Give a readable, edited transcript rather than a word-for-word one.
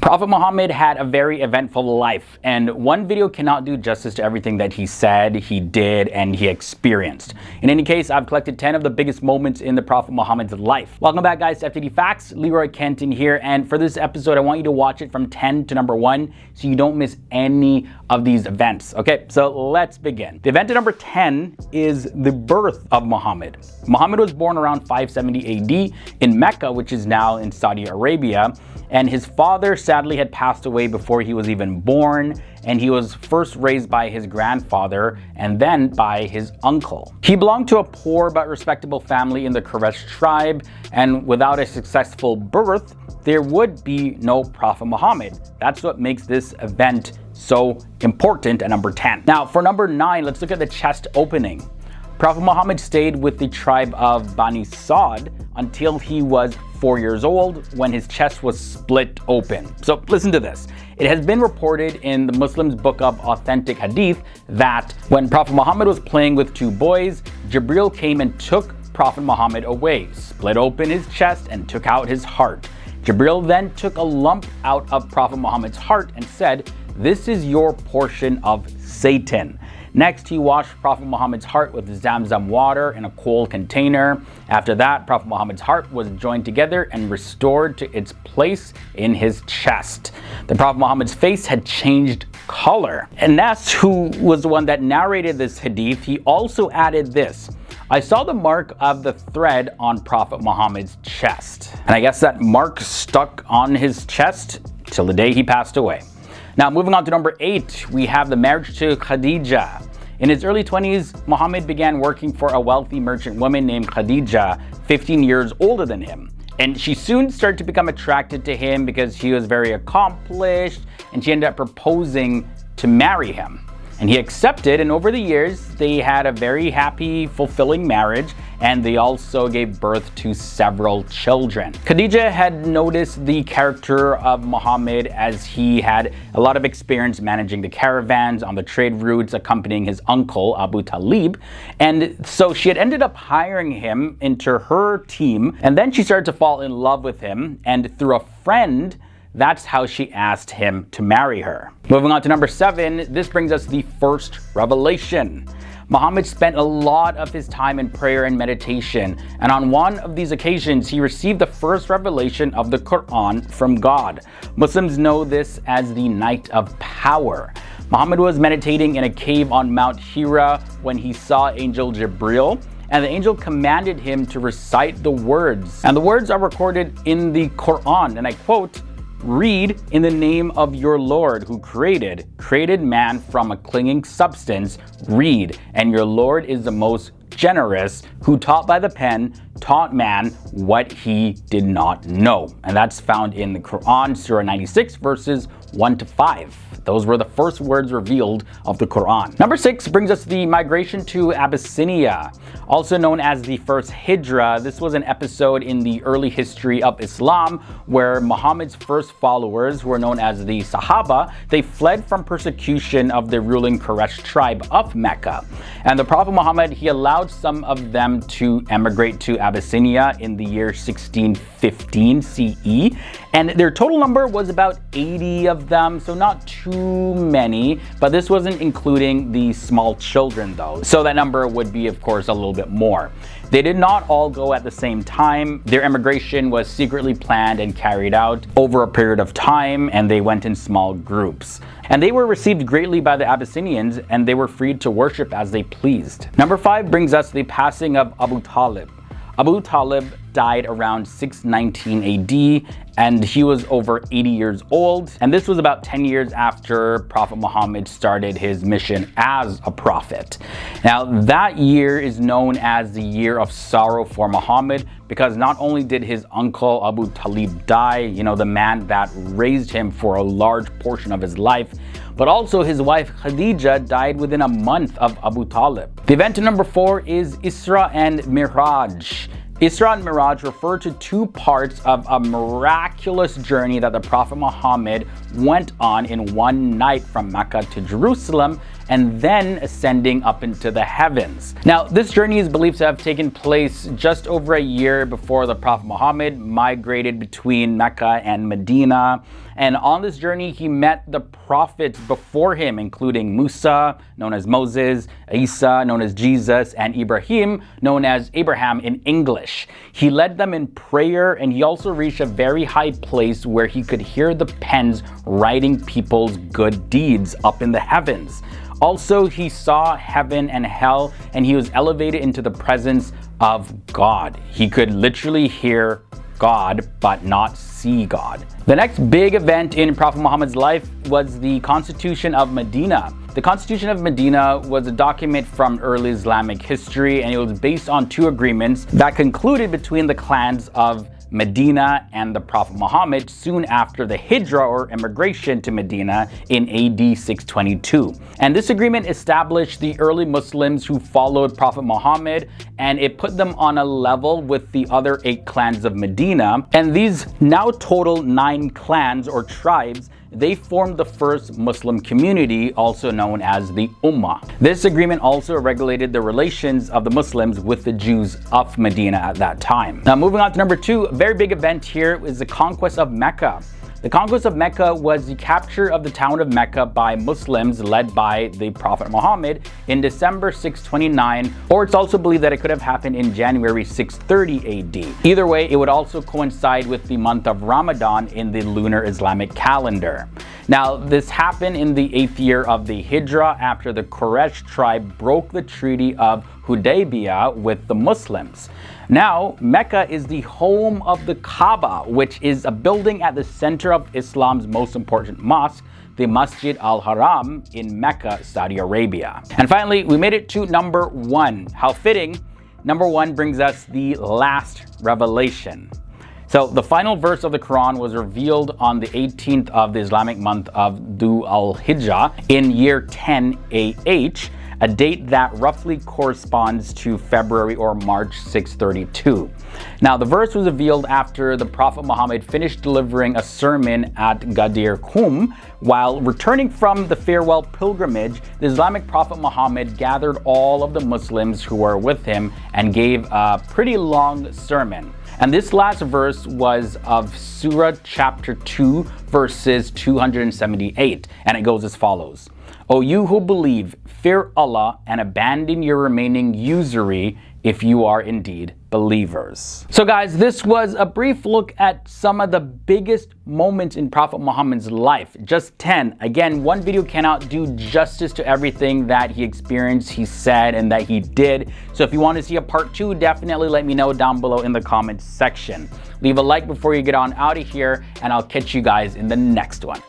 Prophet Muhammad had a very eventful life, and one video cannot do justice to everything that he said, he did, and he experienced. In any case, I've collected 10 of the biggest moments in the Prophet Muhammad's life. Welcome back, guys, to FTD Facts. Leroy Kenton here, and for this episode, I want you to watch it from 10 to number 1 so you don't miss any of these events. Okay, so let's begin. The event at number 10 is the birth of Muhammad. Muhammad was born around 570 AD in Mecca, which is now in Saudi Arabia, and his father sadly had passed away before he was even born, and he was first raised by his grandfather and then by his uncle. He belonged to a poor but respectable family in the Quraysh tribe, and without a successful birth, there would be no Prophet Muhammad. That's what makes this event so important at number 10. Now, for number 9, let's look at the chest opening. Prophet Muhammad stayed with the tribe of Bani Sa'd until he was 4 years old, when his chest was split open. So listen to this. It has been reported in the Muslims' book of authentic hadith that when Prophet Muhammad was playing with two boys, Jibril came and took Prophet Muhammad away, split open his chest and took out his heart. Jibril then took a lump out of Prophet Muhammad's heart and said, "This is your portion of Satan." Next, he washed Prophet Muhammad's heart with Zamzam water in a cold container. After that, Prophet Muhammad's heart was joined together and restored to its place in his chest. The Prophet Muhammad's face had changed color. Anas, who was the one that narrated this hadith, he also added this: "I saw the mark of the thread on Prophet Muhammad's chest." And I guess that mark stuck on his chest till the day he passed away. Now, moving on to number 8, we have the marriage to Khadija. In his early 20s, Muhammad began working for a wealthy merchant woman named Khadija, 15 years older than him. And she soon started to become attracted to him because he was very accomplished, and she ended up proposing to marry him. And he accepted, and over the years, they had a very happy, fulfilling marriage, and they also gave birth to several children. Khadija had noticed the character of Muhammad, as he had a lot of experience managing the caravans on the trade routes accompanying his uncle, Abu Talib, and so she had ended up hiring him into her team, and then she started to fall in love with him, and through a friend, that's how she asked him to marry her. Moving on to number 7, this brings us the first revelation. Muhammad spent a lot of his time in prayer and meditation, and on one of these occasions, he received the first revelation of the Quran from God. Muslims know this as the Night of Power. Muhammad was meditating in a cave on Mount Hira when he saw Angel Jibril, and the angel commanded him to recite the words. And the words are recorded in the Quran, and I quote, "Read in the name of your Lord who created man from a clinging substance. Read, and your Lord is the most generous, who taught by the pen, taught man what he did not know." And that's found in the Quran, Surah 96, verses 1 to 5. Those were the first words revealed of the Quran. Number 6 brings us the migration to Abyssinia, also known as the first Hijrah. This was an episode in the early history of Islam where Muhammad's first followers, who were known as the Sahaba, they fled from persecution of the ruling Quraysh tribe of Mecca. And the Prophet Muhammad, he allowed some of them to emigrate to Abyssinia in the year 1615 CE, and their total number was about 80 of them, so not too many, but this wasn't including the small children though, so that number would be, of course, a little bit more. They did not all go at the same time. Their immigration was secretly planned and carried out over a period of time, and they went in small groups. And they were received greatly by the Abyssinians, and they were free to worship as they pleased. Number 5 brings us the passing of Abu Talib. Abu Talib died around 619 AD, and he was over 80 years old. And this was about 10 years after Prophet Muhammad started his mission as a prophet. Now, that year is known as the year of sorrow for Muhammad, because not only did his uncle Abu Talib die, the man that raised him for a large portion of his life, but also his wife Khadija died within a month of Abu Talib. The event number 4 is Isra and Miraj. Isra and Miraj refer to two parts of a miraculous journey that the Prophet Muhammad went on in one night from Mecca to Jerusalem, and then ascending up into the heavens. Now, this journey is believed to have taken place just over a year before the Prophet Muhammad migrated between Mecca and Medina. And on this journey, he met the prophets before him, including Musa, known as Moses, Isa, known as Jesus, and Ibrahim, known as Abraham in English. He led them in prayer, and he also reached a very high place where he could hear the pens writing people's good deeds up in the heavens. Also, he saw heaven and hell, and he was elevated into the presence of God. He could literally hear God, but not see God. The next big event in Prophet Muhammad's life was the Constitution of Medina. The Constitution of Medina was a document from early Islamic history, and it was based on two agreements that concluded between the clans of Medina and the Prophet Muhammad soon after the Hijrah, or immigration, to Medina in AD 622. And this agreement established the early Muslims who followed Prophet Muhammad, and it put them on a level with the other 8 clans of Medina. And these now total 9 clans or tribes, they formed the first Muslim community, also known as the Ummah. This agreement also regulated the relations of the Muslims with the Jews of Medina at that time. Now, moving on to number 2, a very big event here is the conquest of Mecca. The conquest of Mecca was the capture of the town of Mecca by Muslims led by the Prophet Muhammad in December 629, or it's also believed that it could have happened in January 630 AD. Either way, it would also coincide with the month of Ramadan in the lunar Islamic calendar. Now, this happened in the 8th year of the Hijrah after the Quraysh tribe broke the Treaty of Hudaybiyah with the Muslims. Now, Mecca is the home of the Kaaba, which is a building at the center of Islam's most important mosque, the Masjid al-Haram in Mecca, Saudi Arabia. And finally, we made it to number 1. How fitting, number 1 brings us the last revelation. So the final verse of the Quran was revealed on the 18th of the Islamic month of Dhu al-Hijjah in year 10 AH, a date that roughly corresponds to February or March 632. Now, the verse was revealed after the Prophet Muhammad finished delivering a sermon at Ghadir Qum. While returning from the farewell pilgrimage, the Islamic Prophet Muhammad gathered all of the Muslims who were with him and gave a pretty long sermon. And this last verse was of Surah chapter 2, verses 278, and it goes as follows. O you who believe, fear Allah and abandon your remaining usury if you are indeed believers. So guys, this was a brief look at some of the biggest moments in Prophet Muhammad's life. Just 10. Again, one video cannot do justice to everything that he experienced, he said, and that he did. So if you want to see a part 2, definitely let me know down below in the comments section. Leave a like before you get on out of here, and I'll catch you guys in the next one.